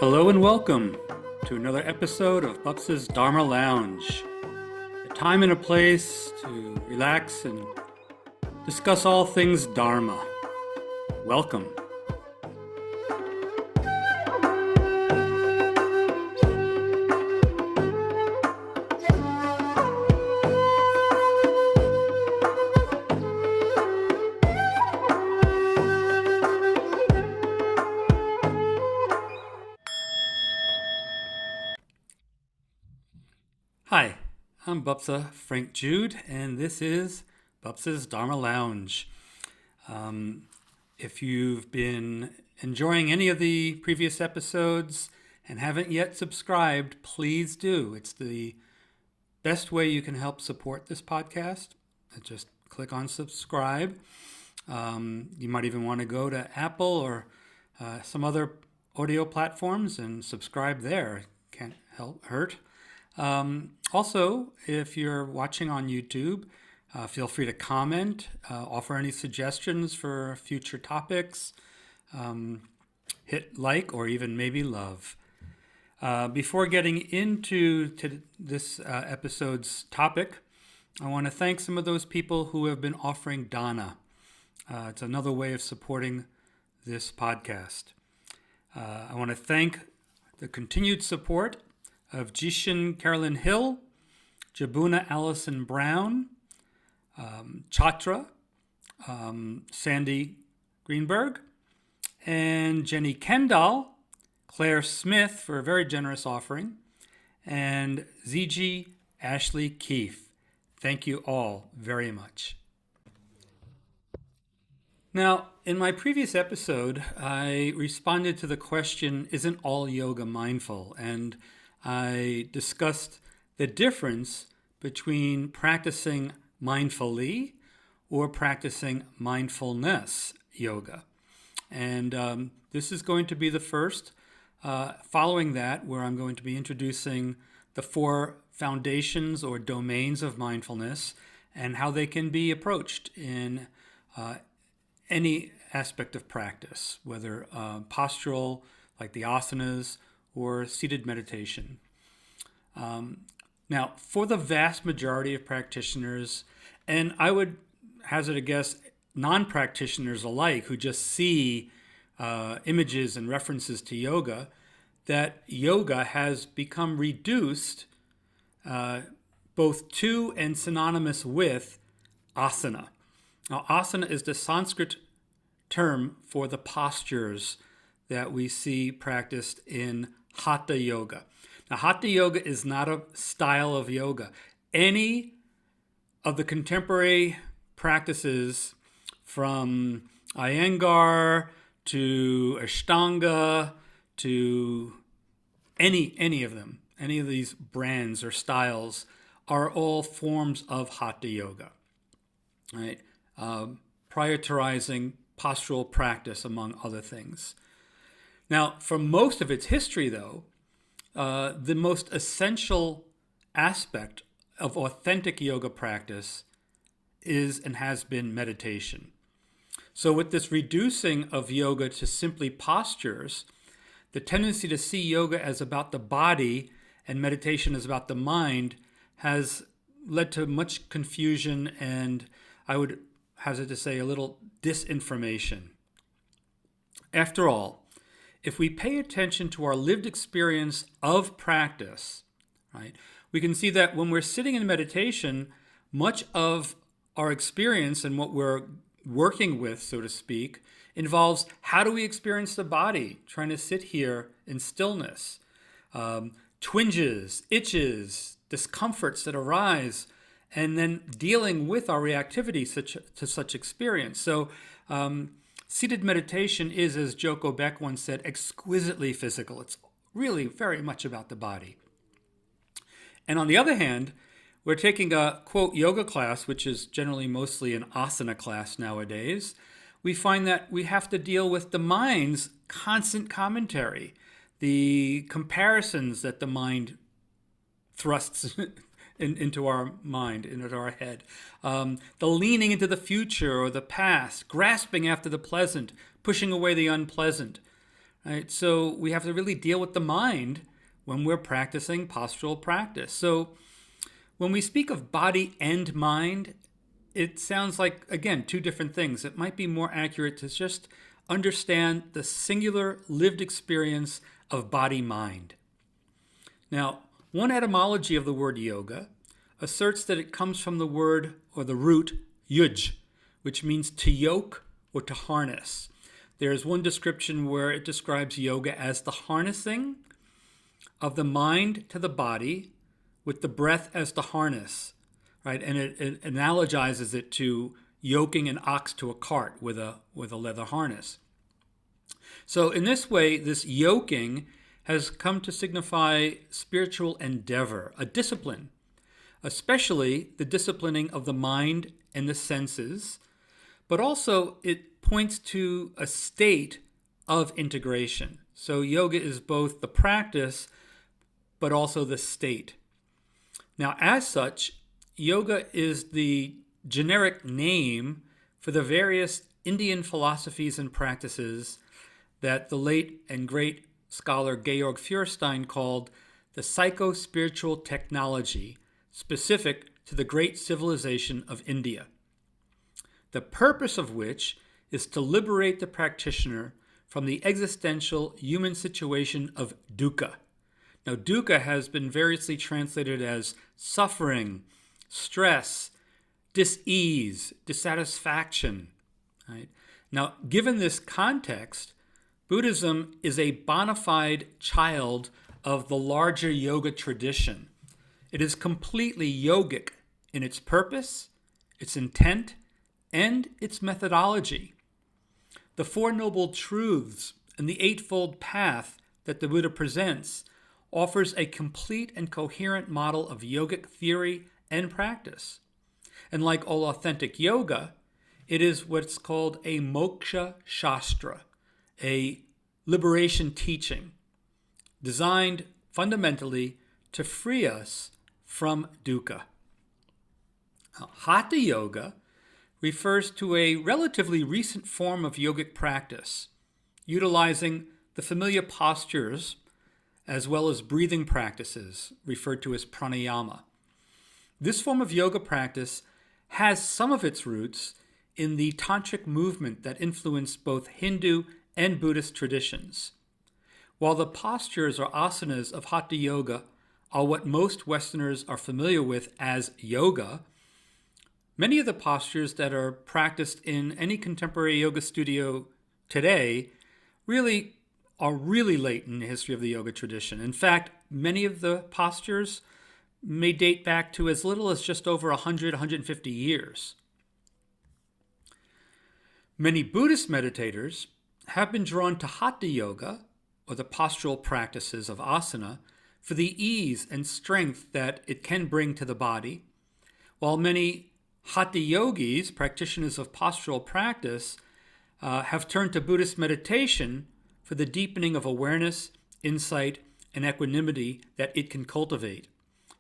Hello and welcome to another episode of Bubs' Dharma Lounge. A time and a place to relax and discuss all things Dharma. Welcome. Hi, I'm Bubsa Frank Jude, and this is Bubs' Dharma Lounge. If you've been enjoying any of the previous episodes and haven't yet subscribed, please do. It's the best way you can help support this podcast. Just click on subscribe. You might even want to go to Apple or some other audio platforms and subscribe there. Can't hurt. Also, if you're watching on YouTube, feel free to comment, offer any suggestions for future topics, hit like or even maybe love. Before getting into this episode's topic, I want to thank some of those people who have been offering dana. It's another way of supporting this podcast. I want to thank the continued support of Jishin Carolyn Hill, Jabuna Allison Brown, Chatra, Sandy Greenberg, and Jenny Kendall, Claire Smith for a very generous offering, and ZG Ashley Keefe. Thank you all very much. Now, in my previous episode, I responded to the question, isn't all yoga mindful? And I discussed the difference between practicing mindfully or practicing mindfulness yoga. And this is going to be the first following that, where I'm going to be introducing the 4 foundations or domains of mindfulness and how they can be approached in any aspect of practice, whether postural, like the asanas, or seated meditation. Now, for the vast majority of practitioners, and I would hazard a guess, non-practitioners alike who just see images and references to yoga, that yoga has become reduced both to and synonymous with asana. Now, asana is the Sanskrit term for the postures that we see practiced in Hatha-Yoga. Now, Hatha-Yoga is not a style of yoga. Any of the contemporary practices, from Iyengar to Ashtanga to any of them, any of these brands or styles, are all forms of Hatha-Yoga, right? Prioritizing postural practice, among other things. Now, for most of its history, though, the most essential aspect of authentic yoga practice is and has been meditation. So with this reducing of yoga to simply postures, the tendency to see yoga as about the body and meditation as about the mind has led to much confusion and, I would hazard to say, a little disinformation. After all, if we pay attention to our lived experience of practice, right, we can see that when we're sitting in meditation, much of our experience and what we're working with, so to speak, involves how do we experience the body, trying to sit here in stillness, twinges, itches, discomforts that arise, and then dealing with our reactivity to such experience. So, seated meditation is, as Joko Beck once said, exquisitely physical. It's really very much about the body. And on the other hand, we're taking a, quote, yoga class, which is generally mostly an asana class nowadays. We find that we have to deal with the mind's constant commentary, the comparisons that the mind thrusts into our mind, into our head. The leaning into the future or the past, grasping after the pleasant, pushing away the unpleasant, right? So we have to really deal with the mind when we're practicing postural practice. So when we speak of body and mind, it sounds like, again, two different things. It might be more accurate to just understand the singular lived experience of body-mind. Now, one etymology of the word yoga asserts that it comes from the word or the root yuj, which means to yoke or to harness. There's one description where it describes yoga as the harnessing of the mind to the body with the breath as the harness, right? And it analogizes it to yoking an ox to a cart with a leather harness. So in this way, this yoking has come to signify spiritual endeavor, a discipline, especially the disciplining of the mind and the senses, but also it points to a state of integration. So yoga is both the practice, but also the state. Now, as such, yoga is the generic name for the various Indian philosophies and practices that the late and great scholar Georg Feuerstein called the psycho-spiritual technology specific to the great civilization of India, the purpose of which is to liberate the practitioner from the existential human situation of dukkha. Now, dukkha has been variously translated as suffering, stress, dis-ease, dissatisfaction. Right? Now, given this context, Buddhism is a bona fide child of the larger yoga tradition. It is completely yogic in its purpose, its intent, and its methodology. The Four Noble Truths and the Eightfold Path that the Buddha presents offers a complete and coherent model of yogic theory and practice. And like all authentic yoga, it is what's called a moksha shastra, a liberation teaching, designed fundamentally to free us from dukkha. Hatha-Yoga refers to a relatively recent form of yogic practice, utilizing the familiar postures as well as breathing practices referred to as pranayama. This form of yoga practice has some of its roots in the tantric movement that influenced both Hindu and Buddhist traditions. While the postures or asanas of Hatha Yoga are what most Westerners are familiar with as yoga, many of the postures that are practiced in any contemporary yoga studio today are really late in the history of the yoga tradition. In fact, many of the postures may date back to as little as just over 100, 150 years. Many Buddhist meditators have been drawn to Hatha Yoga, or the postural practices of asana, for the ease and strength that it can bring to the body, while many Hatha Yogis, practitioners of postural practice, have turned to Buddhist meditation for the deepening of awareness, insight, and equanimity that it can cultivate.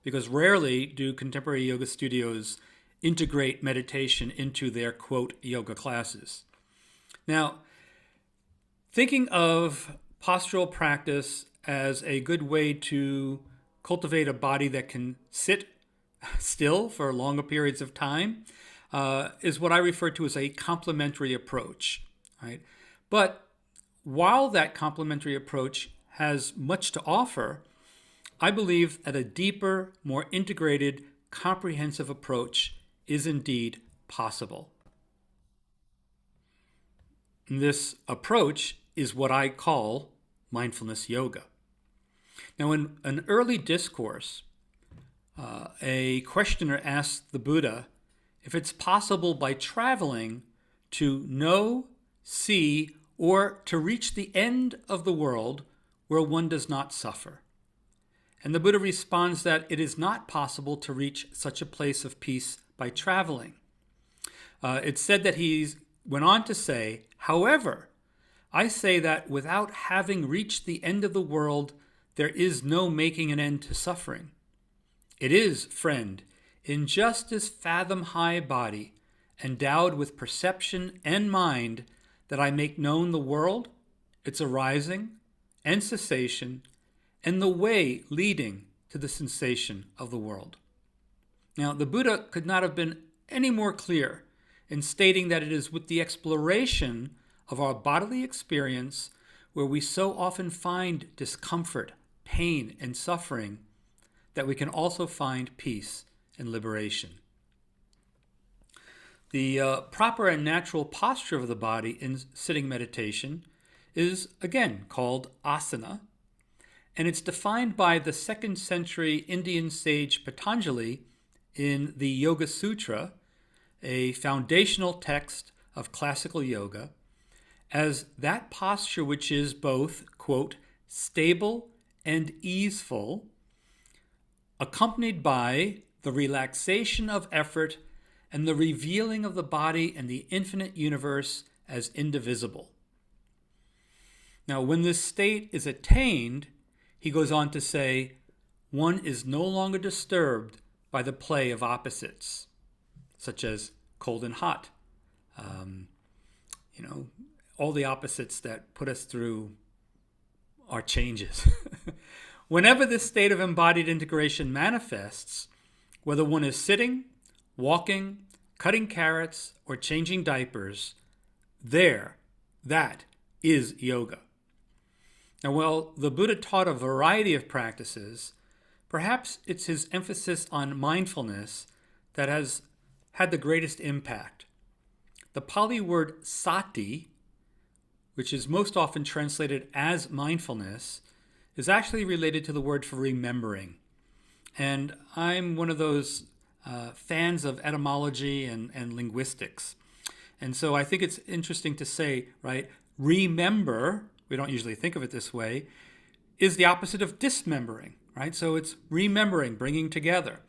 Because rarely do contemporary yoga studios integrate meditation into their, quote, yoga classes. Now, thinking of postural practice as a good way to cultivate a body that can sit still for longer periods of time is what I refer to as a complementary approach, right? But while that complementary approach has much to offer, I believe that a deeper, more integrated, comprehensive approach is indeed possible. And this approach is what I call mindfulness yoga. Now, in an early discourse, a questioner asked the Buddha if it's possible by traveling to know, see, or to reach the end of the world where one does not suffer. And the Buddha responds that it is not possible to reach such a place of peace by traveling. It's said that he went on to say, however, I say that without having reached the end of the world, there is no making an end to suffering. It is, friend, in just this fathom-high body, endowed with perception and mind, that I make known the world, its arising, and cessation, and the way leading to the sensation of the world. Now, the Buddha could not have been any more clear in stating that it is with the exploration of our bodily experience where we so often find discomfort, pain, and suffering that we can also find peace and liberation. The proper and natural posture of the body in sitting meditation is, again, called asana, and it's defined by the 2nd century Indian sage Patanjali in the Yoga Sutra, a foundational text of classical yoga, as that posture which is both, quote, stable and easeful, accompanied by the relaxation of effort and the revealing of the body and the infinite universe as indivisible. Now, when this state is attained, he goes on to say, one is no longer disturbed by the play of opposites, such as cold and hot, all the opposites that put us through our changes. Whenever this state of embodied integration manifests, whether one is sitting, walking, cutting carrots, or changing diapers, that is yoga. Now, while the Buddha taught a variety of practices, perhaps it's his emphasis on mindfulness that has had the greatest impact. The Pali word sati, which is most often translated as mindfulness, is actually related to the word for remembering. And I'm one of those fans of etymology and linguistics. And so I think it's interesting to say, right, remember, we don't usually think of it this way, is the opposite of dismembering, right? So it's remembering, bringing together.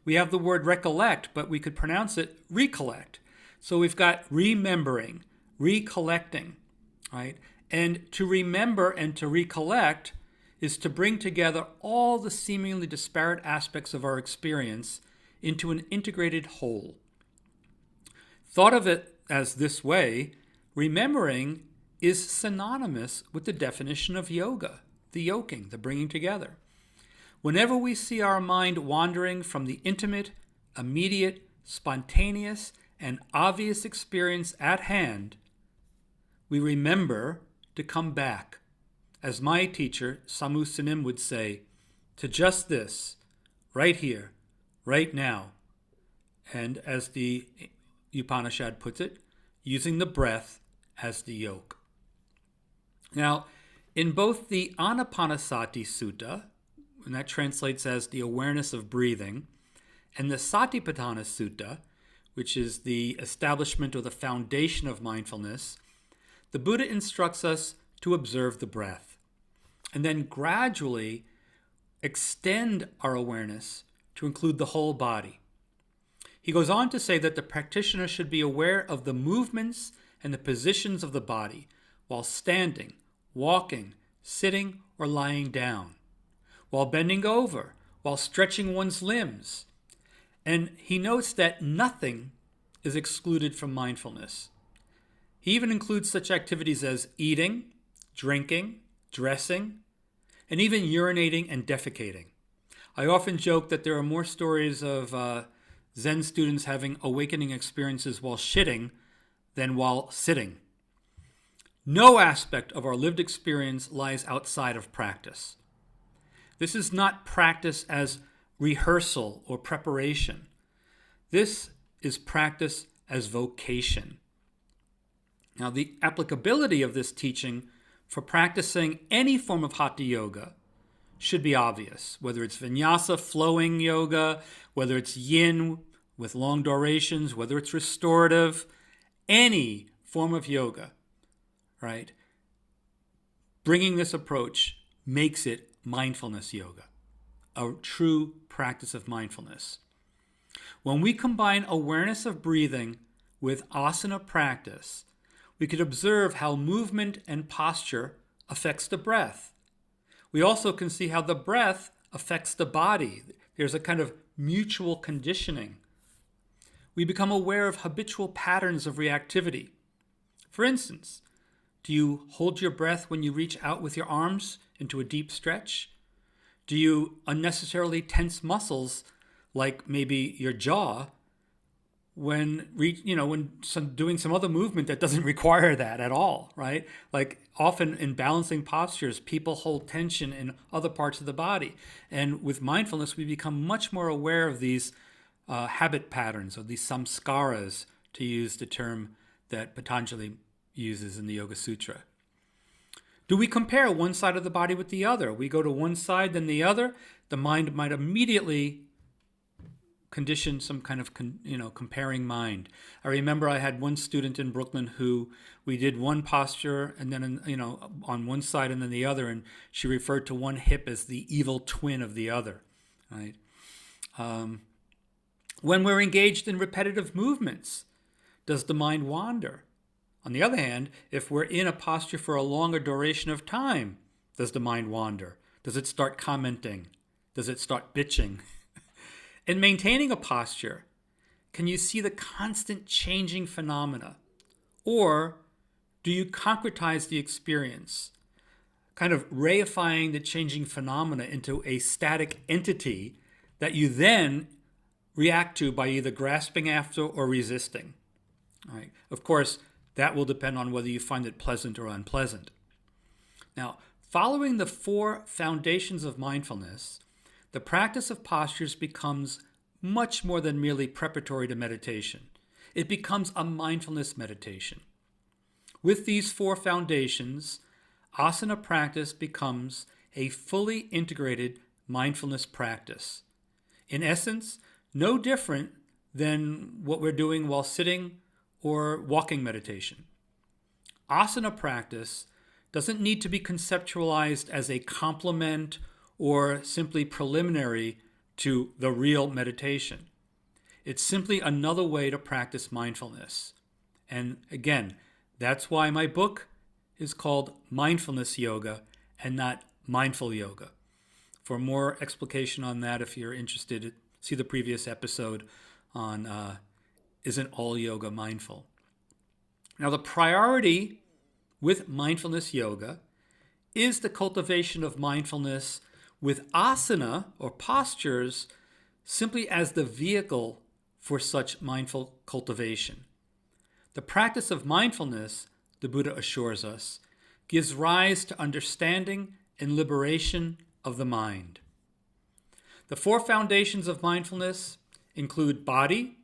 We have the word recollect, but we could pronounce it recollect. So we've got remembering, recollecting, right? And to remember and to recollect is to bring together all the seemingly disparate aspects of our experience into an integrated whole. Thought of it as this way, remembering is synonymous with the definition of yoga, the yoking, the bringing together. Whenever we see our mind wandering from the intimate, immediate, spontaneous, and obvious experience at hand, we remember to come back, as my teacher, Samu Sinim, would say, to just this, right here, right now. And as the Upanishad puts it, using the breath as the yoke. Now, in both the Anapanasati Sutta, and that translates as the awareness of breathing, and the Satipatthana Sutta, which is the establishment or the foundation of mindfulness, the Buddha instructs us to observe the breath, and then gradually extend our awareness to include the whole body. He goes on to say that the practitioner should be aware of the movements and the positions of the body while standing, walking, sitting, or lying down, while bending over, while stretching one's limbs. And he notes that nothing is excluded from mindfulness. He even includes such activities as eating, drinking, dressing, and even urinating and defecating. I often joke that there are more stories of Zen students having awakening experiences while shitting than while sitting. No aspect of our lived experience lies outside of practice. This is not practice as rehearsal or preparation. This is practice as vocation. Now, the applicability of this teaching for practicing any form of Hatha-Yoga should be obvious, whether it's vinyasa, flowing yoga, whether it's yin with long durations, whether it's restorative, any form of yoga, right? Bringing this approach makes it mindfulness yoga, a true practice of mindfulness. When we combine awareness of breathing with asana practice, we could observe how movement and posture affects the breath. We also can see how the breath affects the body. There's a kind of mutual conditioning. We become aware of habitual patterns of reactivity. For instance, Do you hold your breath when you reach out with your arms into a deep stretch? Do you unnecessarily tense muscles like maybe your jaw when doing some other movement that doesn't require that at all, right? Like often in balancing postures, people hold tension in other parts of the body. And with mindfulness, we become much more aware of these habit patterns, or these samskaras, to use the term that Patanjali uses in the Yoga Sutra. Do we compare one side of the body with the other? We go to one side, then the other. The mind might immediately condition some kind of comparing mind. I remember I had one student in Brooklyn who we did one posture and then on one side and then the other, and she referred to one hip as the evil twin of the other. Right? When we're engaged in repetitive movements, does the mind wander? On the other hand, if we're in a posture for a longer duration of time, does the mind wander? Does it start commenting? Does it start bitching? In maintaining a posture, can you see the constant changing phenomena? Or do you concretize the experience, kind of reifying the changing phenomena into a static entity that you then react to by either grasping after or resisting? All right. Of course, that will depend on whether you find it pleasant or unpleasant. Now, following the 4 foundations of mindfulness, the practice of postures becomes much more than merely preparatory to meditation. It becomes a mindfulness meditation. With these 4 foundations, asana practice becomes a fully integrated mindfulness practice. In essence, no different than what we're doing while sitting or walking meditation. Asana practice doesn't need to be conceptualized as a complement or simply preliminary to the real meditation. It's simply another way to practice mindfulness. And again, that's why my book is called Mindfulness Yoga and not Mindful Yoga. For more explication on that, if you're interested, see the previous episode on Isn't All Yoga Mindful? Now, the priority with Mindfulness Yoga is the cultivation of mindfulness with asana or postures simply as the vehicle for such mindful cultivation. The practice of mindfulness, the Buddha assures us, gives rise to understanding and liberation of the mind. The 4 foundations of mindfulness include body,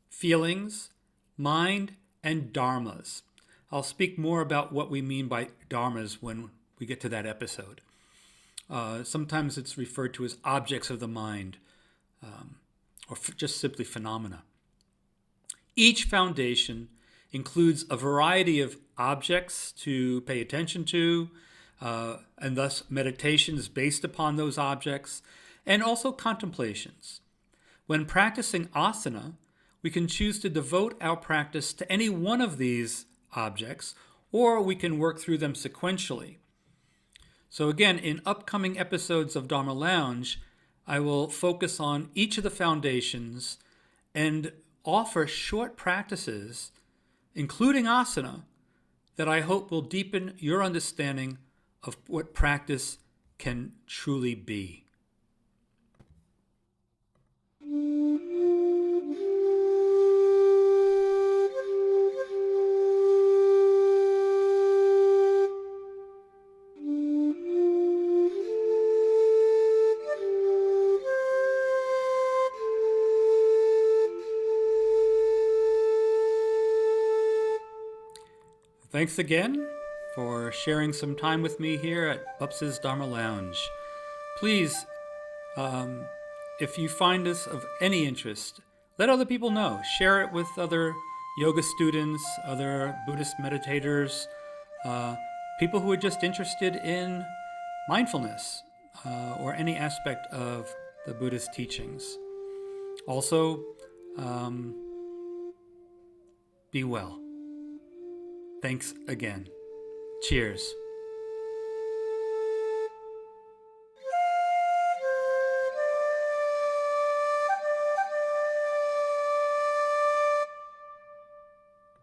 feelings, mind, and dharmas. I'll speak more about what we mean by dharmas when we get to that episode. Sometimes it's referred to as objects of the mind, or just simply phenomena. Each foundation includes a variety of objects to pay attention to, and thus meditations based upon those objects, and also contemplations. When practicing asana, we can choose to devote our practice to any one of these objects, or we can work through them sequentially. So again, in upcoming episodes of Dharma Lounge, I will focus on each of the foundations and offer short practices, including asana, that I hope will deepen your understanding of what practice can truly be. Thanks again for sharing some time with me here at Bups's Dharma Lounge. Please, if you find this of any interest, let other people know. Share it with other yoga students, other Buddhist meditators, people who are just interested in mindfulness or any aspect of the Buddhist teachings. Also, be well. Thanks again. Cheers.